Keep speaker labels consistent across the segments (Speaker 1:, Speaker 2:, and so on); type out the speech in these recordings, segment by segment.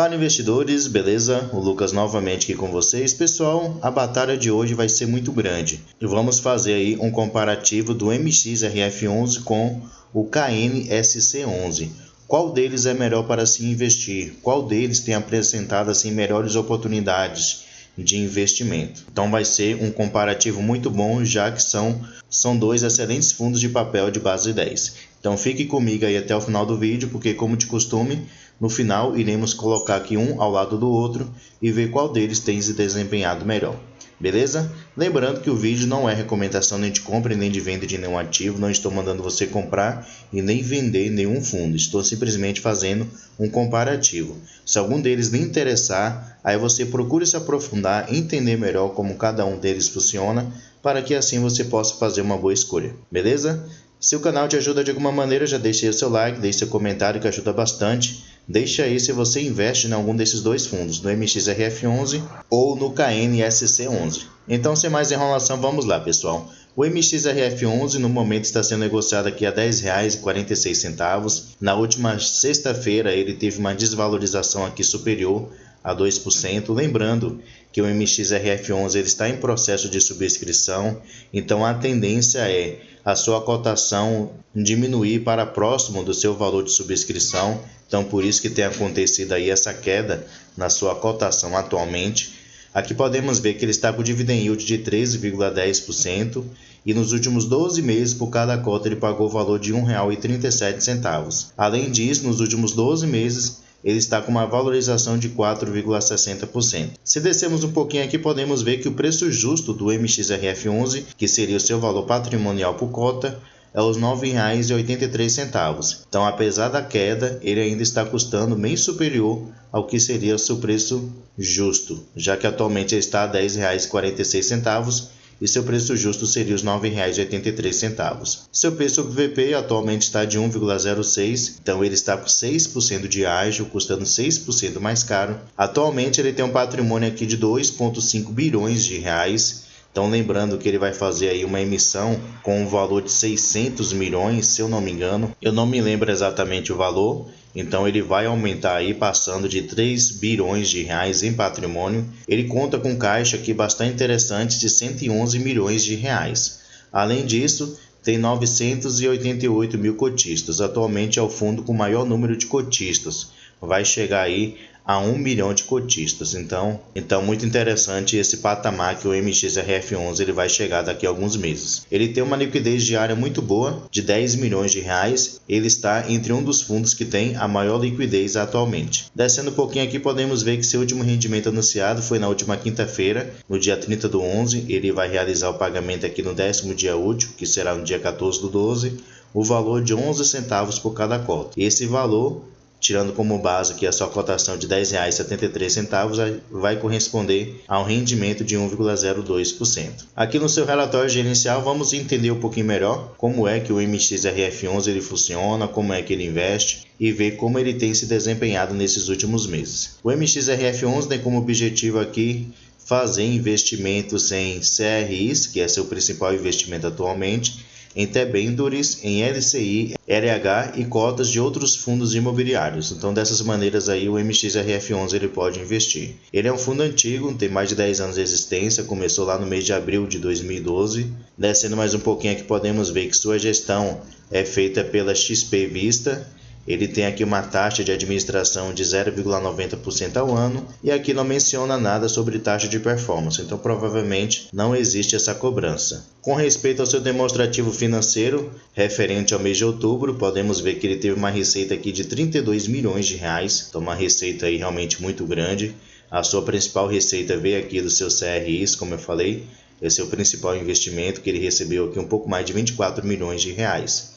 Speaker 1: Fala investidores, beleza? O Lucas novamente aqui com vocês. Pessoal, a batalha de hoje vai ser muito grande e vamos fazer aí um comparativo do MXRF11 com o KNSC11. Qual deles é melhor para se investir? Qual deles tem apresentado assim melhores oportunidades de investimento? Então vai ser um comparativo muito bom, já que são dois excelentes fundos de papel de base 10. Então fique comigo aí até o final do vídeo, porque como de costume, no final iremos colocar aqui um ao lado do outro e ver qual deles tem se desempenhado melhor. Beleza? Lembrando que o vídeo não é recomendação nem de compra nem de venda de nenhum ativo, não estou mandando você comprar e nem vender nenhum fundo, estou simplesmente fazendo um comparativo. Se algum deles lhe interessar, aí você procure se aprofundar, entender melhor como cada um deles funciona, para que assim você possa fazer uma boa escolha. Beleza? Se o canal te ajuda de alguma maneira, já deixe aí o seu like, deixe seu comentário que ajuda bastante. Deixe aí se você investe em algum desses dois fundos, no MXRF11 ou no KNSC11. Então, sem mais enrolação, vamos lá, pessoal. O MXRF11 no momento está sendo negociado aqui a R$ 10,46. Na última sexta-feira ele teve uma desvalorização aqui superior a 2%. Lembrando que o MXRF11 ele está em processo de subscrição, então a tendência é a sua cotação diminuir para próximo do seu valor de subscrição. Então por isso que tem acontecido aí essa queda na sua cotação atualmente. Aqui podemos ver que ele está com dividend yield de 13,10% e nos últimos 12 meses por cada cota ele pagou o valor de R$ 1,37. Além disso, nos últimos 12 meses ele está com uma valorização de 4,60%. Se descermos um pouquinho aqui, podemos ver que o preço justo do MXRF11, que seria o seu valor patrimonial por cota, é os R$ 9,83. Então, apesar da queda, ele ainda está custando bem superior ao que seria o seu preço justo, já que atualmente ele está a R$ 10,46 e seu preço justo seria os R$ 9,83. Seu P sobre VP atualmente está de 1,06, então ele está com 6% de ágio, custando 6% mais caro. Atualmente ele tem um patrimônio aqui de 2,5 bilhões de reais. Então lembrando que ele vai fazer aí uma emissão com um valor de 600 milhões, se eu não me engano. Eu não me lembro exatamente o valor. Então ele vai aumentar aí, passando de 3 bilhões de reais em patrimônio. Ele conta com caixa aqui bastante interessante de 111 milhões de reais. Além disso, tem 988 mil cotistas. Atualmente é o fundo com o maior número de cotistas. Vai chegar aí a 1 milhão de cotistas. Então muito interessante esse patamar que o MXRF11 ele vai chegar daqui a alguns meses. Ele tem uma liquidez diária muito boa, de 10 milhões de reais. Ele está entre um dos fundos que tem a maior liquidez atualmente. Descendo um pouquinho aqui, podemos ver que seu último rendimento anunciado foi na última quinta-feira, no dia 30/11. Ele vai realizar o pagamento aqui no 10º dia útil, que será no dia 14/12, o valor de 11 centavos por cada cota. Esse valor, tirando como base aqui a sua cotação de R$ 10,73, vai corresponder a um rendimento de 1,02%. Aqui no seu relatório gerencial, vamos entender um pouquinho melhor como é que o MXRF11 ele funciona, como é que ele investe e ver como ele tem se desempenhado nesses últimos meses. O MXRF11 tem como objetivo aqui fazer investimentos em CRIs, que é seu principal investimento atualmente, em debêntures, em LCI, LH e cotas de outros fundos imobiliários. Então dessas maneiras aí o MXRF11 ele pode investir. Ele é um fundo antigo, tem mais de 10 anos de existência, começou lá no mês de abril de 2012. Descendo mais um pouquinho aqui, podemos ver que sua gestão é feita pela XP Vista. Ele tem aqui uma taxa de administração de 0,90% ao ano e aqui não menciona nada sobre taxa de performance, então provavelmente não existe essa cobrança. Com respeito ao seu demonstrativo financeiro, referente ao mês de outubro, podemos ver que ele teve uma receita aqui de 32 milhões de reais, então uma receita aí realmente muito grande. A sua principal receita veio aqui dos seus CRIs, como eu falei, esse é o principal investimento que ele recebeu aqui um pouco mais de 24 milhões de reais.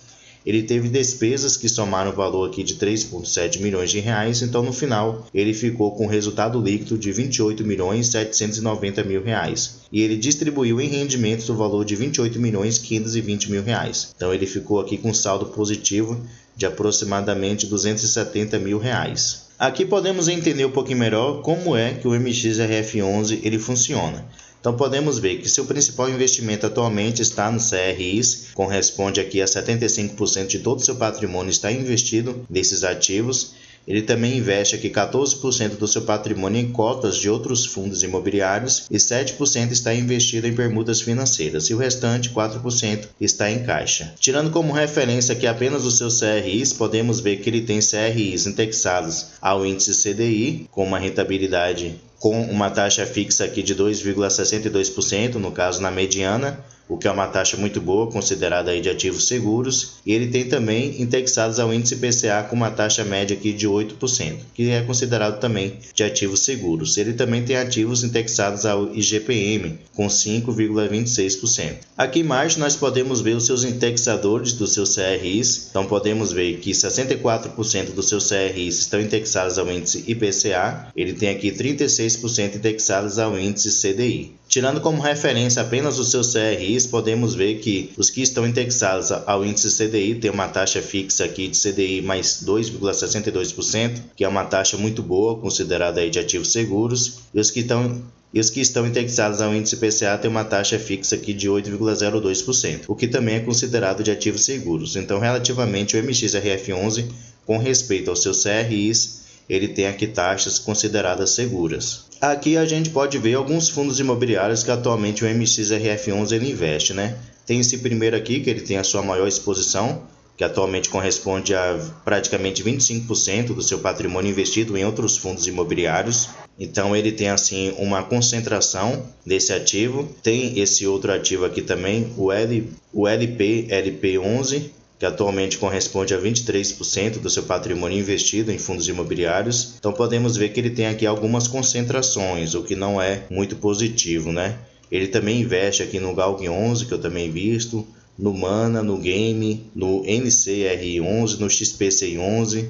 Speaker 1: Ele teve despesas que somaram o valor aqui de 3,7 milhões de reais, então no final ele ficou com um resultado líquido de 28 milhões 790 mil reais. E ele distribuiu em rendimentos o valor de 28 milhões 520 mil reais. Então ele ficou aqui com um saldo positivo de aproximadamente 270 mil reais. Aqui podemos entender um pouquinho melhor como é que o MXRF11 ele funciona. Então podemos ver que seu principal investimento atualmente está no CRIs, corresponde aqui a 75% de todo o seu patrimônio está investido nesses ativos. Ele também investe aqui 14% do seu patrimônio em cotas de outros fundos imobiliários e 7% está investido em permutas financeiras e o restante, 4%, está em caixa. Tirando como referência aqui apenas os seus CRIs, podemos ver que ele tem CRIs indexados ao índice CDI, com uma rentabilidade com uma taxa fixa aqui de 2,62%, no caso na mediana, o que é uma taxa muito boa, considerada aí de ativos seguros, e ele tem também indexados ao índice IPCA com uma taxa média aqui de 8%, que é considerado também de ativos seguros. Ele também tem ativos indexados ao IGPM com 5,26%. Aqui embaixo nós podemos ver os seus indexadores dos seus CRIs, então podemos ver que 64% dos seus CRIs estão indexados ao índice IPCA, ele tem aqui 36% indexados ao índice CDI. Tirando como referência apenas os seus CRIs, podemos ver que os que estão indexados ao índice CDI têm uma taxa fixa aqui de CDI mais 2,62%, que é uma taxa muito boa, considerada aí de ativos seguros, e os que estão indexados ao índice IPCA têm uma taxa fixa aqui de 8,02%, o que também é considerado de ativos seguros. Então, relativamente ao MXRF11, com respeito aos seus CRIs, ele tem aqui taxas consideradas seguras. Aqui a gente pode ver alguns fundos imobiliários que atualmente o MXRF11 ele investe, né? Tem esse primeiro aqui, que ele tem a sua maior exposição, que atualmente corresponde a praticamente 25% do seu patrimônio investido em outros fundos imobiliários. Então ele tem assim uma concentração desse ativo. Tem esse outro ativo aqui também, o LP11, que atualmente corresponde a 23% do seu patrimônio investido em fundos imobiliários. Então podemos ver que ele tem aqui algumas concentrações, o que não é muito positivo, né? Ele também investe aqui no GALG11, que eu também visto, no MANA, no GAME, no NCR11, no XPCI11,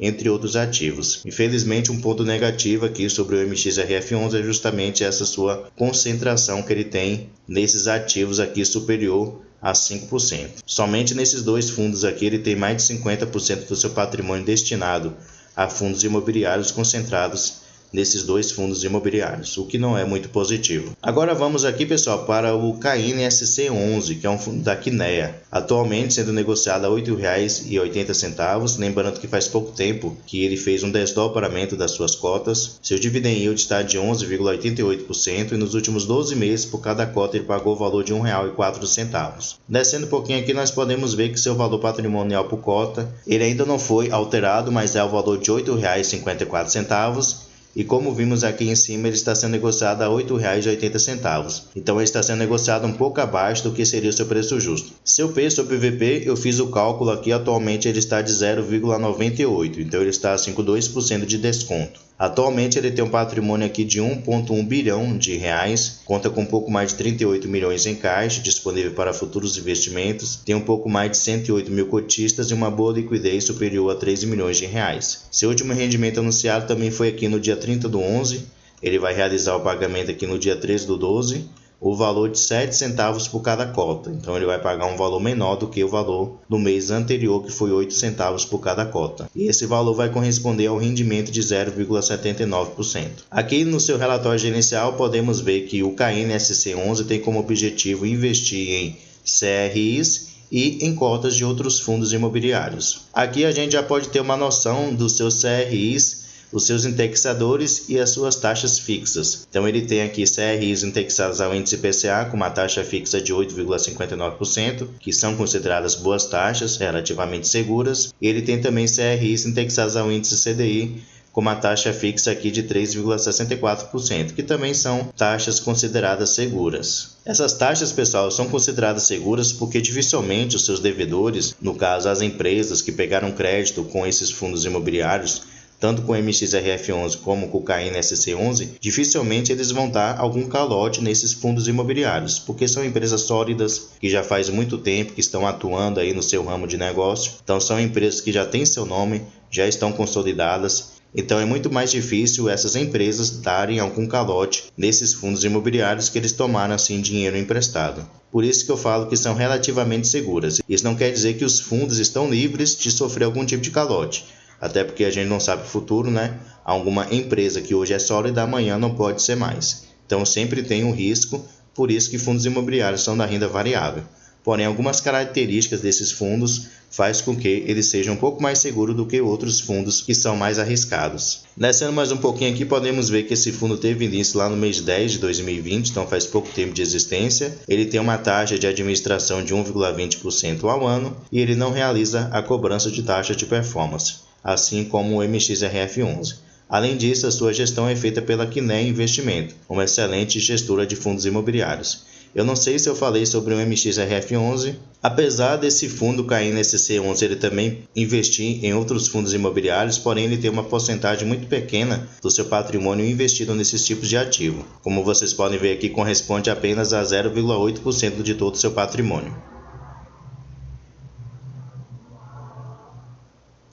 Speaker 1: entre outros ativos. Infelizmente, um ponto negativo aqui sobre o MXRF11 é justamente essa sua concentração que ele tem nesses ativos aqui superior a 5%. Somente nesses dois fundos aqui ele tem mais de 50% do seu patrimônio destinado a fundos imobiliários concentrados nesses dois fundos imobiliários, o que não é muito positivo. Agora vamos aqui, pessoal, para o KNSC11, que é um fundo da Kinea, atualmente sendo negociado a R$ 8,80, lembrando que faz pouco tempo que ele fez um desdobramento das suas cotas. Seu dividend yield está de 11,88% e nos últimos 12 meses, por cada cota, ele pagou o valor de R$ 1,04. Descendo um pouquinho aqui, nós podemos ver que seu valor patrimonial por cota, ele ainda não foi alterado, mas é o valor de R$ 8,54. E como vimos aqui em cima, ele está sendo negociado a R$ 8,80. Então ele está sendo negociado um pouco abaixo do que seria o seu preço justo. Seu P sobre VP, eu fiz o cálculo aqui, atualmente ele está de 0,98. Então ele está assim com 2% de desconto. Atualmente ele tem um patrimônio aqui de 1,1 bilhão de reais, conta com um pouco mais de 38 milhões em caixa, disponível para futuros investimentos, tem um pouco mais de 108 mil cotistas e uma boa liquidez superior a 13 milhões de reais. Seu último rendimento anunciado também foi aqui no dia 30/11, ele vai realizar o pagamento aqui no dia 13/12, o valor de 7 centavos por cada cota. Então ele vai pagar um valor menor do que o valor do mês anterior, que foi 8 centavos por cada cota. E esse valor vai corresponder ao rendimento de 0,79%. Aqui no seu relatório gerencial podemos ver que o KNSC11 tem como objetivo investir em CRIs e em cotas de outros fundos imobiliários. Aqui a gente já pode ter uma noção dos seus CRIs, os seus indexadores e as suas taxas fixas. Então ele tem aqui CRIs indexados ao índice IPCA com uma taxa fixa de 8,59%, que são consideradas boas taxas, relativamente seguras. E ele tem também CRIs indexados ao índice CDI com uma taxa fixa aqui de 3,64%, que também são taxas consideradas seguras. Essas taxas, pessoal, são consideradas seguras porque dificilmente os seus devedores, no caso as empresas que pegaram crédito com esses fundos imobiliários, tanto com o MXRF11 como com o KNSC11, dificilmente eles vão dar algum calote nesses fundos imobiliários, porque são empresas sólidas, que já faz muito tempo que estão atuando aí no seu ramo de negócio. Então são empresas que já têm seu nome, já estão consolidadas. Então é muito mais difícil essas empresas darem algum calote nesses fundos imobiliários que eles tomaram assim dinheiro emprestado. Por isso que eu falo que são relativamente seguras. Isso não quer dizer que os fundos estão livres de sofrer algum tipo de calote. Até porque a gente não sabe o futuro, né? Alguma empresa que hoje é sólida, amanhã não pode ser mais. Então sempre tem um risco, por isso que fundos imobiliários são da renda variável. Porém, algumas características desses fundos faz com que ele seja um pouco mais seguro do que outros fundos que são mais arriscados. Descendo mais um pouquinho aqui, podemos ver que esse fundo teve início lá no mês 10 de 2020, então faz pouco tempo de existência. Ele tem uma taxa de administração de 1,20% ao ano e ele não realiza a cobrança de taxa de performance, assim como o MXRF11. Além disso, a sua gestão é feita pela Quiné Investimento, uma excelente gestora de fundos imobiliários. Eu não sei se eu falei sobre o MXRF11. Apesar desse fundo KNSC11 ele também investir em outros fundos imobiliários, porém ele tem uma porcentagem muito pequena do seu patrimônio investido nesses tipos de ativo. Como vocês podem ver aqui, corresponde apenas a 0,8% de todo o seu patrimônio.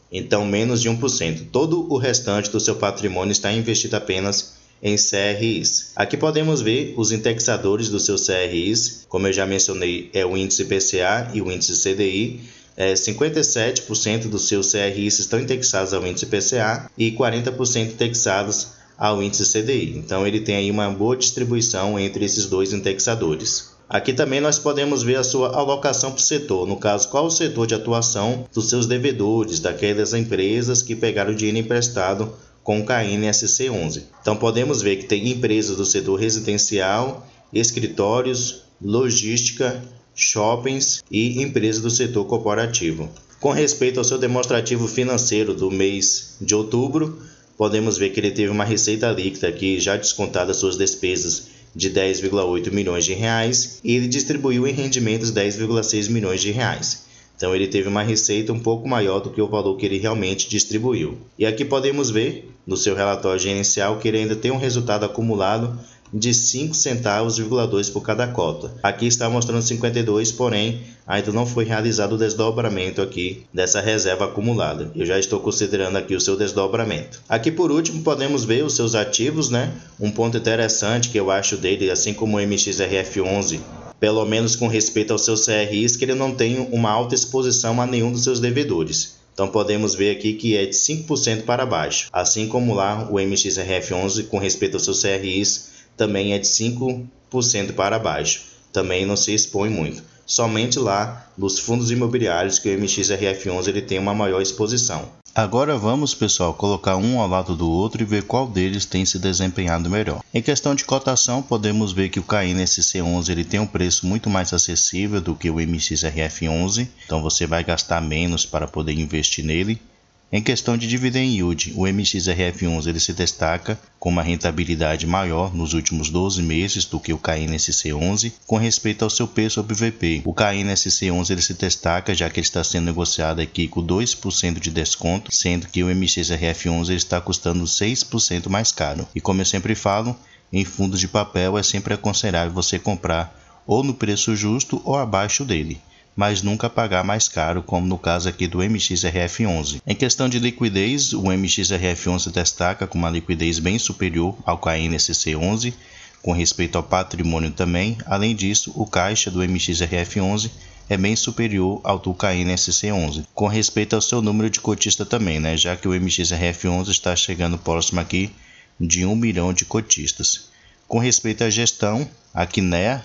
Speaker 1: Então, menos de 1%. Todo o restante do seu patrimônio está investido apenas em CRIs. Aqui podemos ver os indexadores dos seus CRIs, como eu já mencionei, é o índice IPCA e o índice CDI. 57% dos seus CRIs estão indexados ao índice IPCA e 40% indexados ao índice CDI. Então ele tem aí uma boa distribuição entre esses dois indexadores. Aqui também nós podemos ver a sua alocação por setor, no caso, qual o setor de atuação dos seus devedores, daquelas empresas que pegaram dinheiro emprestado com o KNSC11. Então podemos ver que tem empresas do setor residencial, escritórios, logística, shoppings e empresas do setor corporativo. Com respeito ao seu demonstrativo financeiro do mês de outubro, podemos ver que ele teve uma receita líquida aqui já descontada suas despesas de 10,8 milhões de reais e ele distribuiu em rendimentos 10,6 milhões de reais. Então ele teve uma receita um pouco maior do que o valor que ele realmente distribuiu. E aqui podemos ver no seu relatório gerencial que ele ainda tem um resultado acumulado de 5 centavos, por cada cota. Aqui está mostrando 52, porém ainda não foi realizado o desdobramento aqui dessa reserva acumulada. Eu já estou considerando aqui o seu desdobramento. Aqui por último podemos ver os seus ativos, Um ponto interessante que eu acho dele, assim como o MXRF11, pelo menos com respeito aos seus CRIs, que ele não tem uma alta exposição a nenhum dos seus devedores. Então podemos ver aqui que é de 5% para baixo, assim como lá o MXRF11 com respeito aos seus CRIs também é de 5% para baixo, também não se expõe muito. Somente lá nos fundos imobiliários que o MXRF11 ele tem uma maior exposição. Agora vamos, pessoal, colocar um ao lado do outro e ver qual deles tem se desempenhado melhor. Em questão de cotação, podemos ver que o KNSC11 ele tem um preço muito mais acessível do que o MXRF11, então você vai gastar menos para poder investir nele. Em questão de dividend yield, o MXRF11 ele se destaca com uma rentabilidade maior nos últimos 12 meses do que o KNSC11 com respeito ao seu P sobre VP. O KNSC11 ele se destaca já que ele está sendo negociado aqui com 2% de desconto, sendo que o MXRF11 ele está custando 6% mais caro. E como eu sempre falo, em fundos de papel é sempre aconselhável você comprar ou no preço justo ou abaixo dele, mas nunca pagar mais caro, como no caso aqui do MXRF11. Em questão de liquidez, o MXRF11 destaca com uma liquidez bem superior ao KNSC11, com respeito ao patrimônio também. Além disso, o caixa do MXRF11 é bem superior ao do KNSC11, com respeito ao seu número de cotista também, já que o MXRF11 está chegando próximo aqui de 1 milhão de cotistas. Com respeito à gestão, a Quiné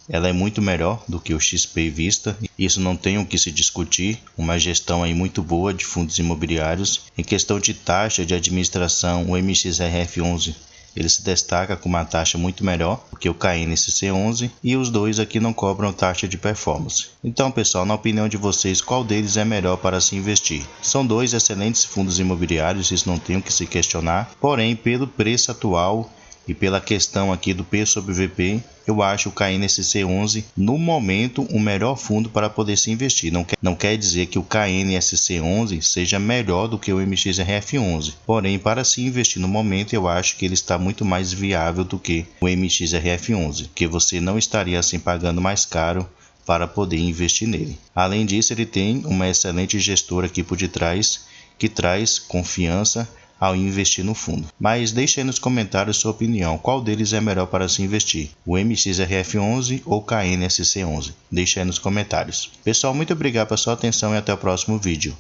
Speaker 1: ela é muito melhor do que o XP Vista, isso não tem o que se discutir, uma gestão aí muito boa de fundos imobiliários. Em questão de taxa de administração, o MXRF11 ele se destaca com uma taxa muito melhor do que o KNSC11 e os dois aqui não cobram taxa de performance. Então, pessoal, na opinião de vocês, qual deles é melhor para se investir? São dois excelentes fundos imobiliários, isso não tem o que se questionar, porém, pelo preço atual e pela questão aqui do P sobre VP, eu acho o KNSC11 no momento o melhor fundo para poder se investir. Não quer dizer que o KNSC11 seja melhor do que o MXRF11. Porém, para se investir no momento, eu acho que ele está muito mais viável do que o MXRF11, que você não estaria assim pagando mais caro para poder investir nele. Além disso, ele tem uma excelente gestora aqui por detrás que traz confiança ao investir no fundo. Mas deixe aí nos comentários sua opinião, qual deles é melhor para se investir, o MXRF11 ou o KNSC11? Deixe aí nos comentários. Pessoal, muito obrigado pela sua atenção e até o próximo vídeo.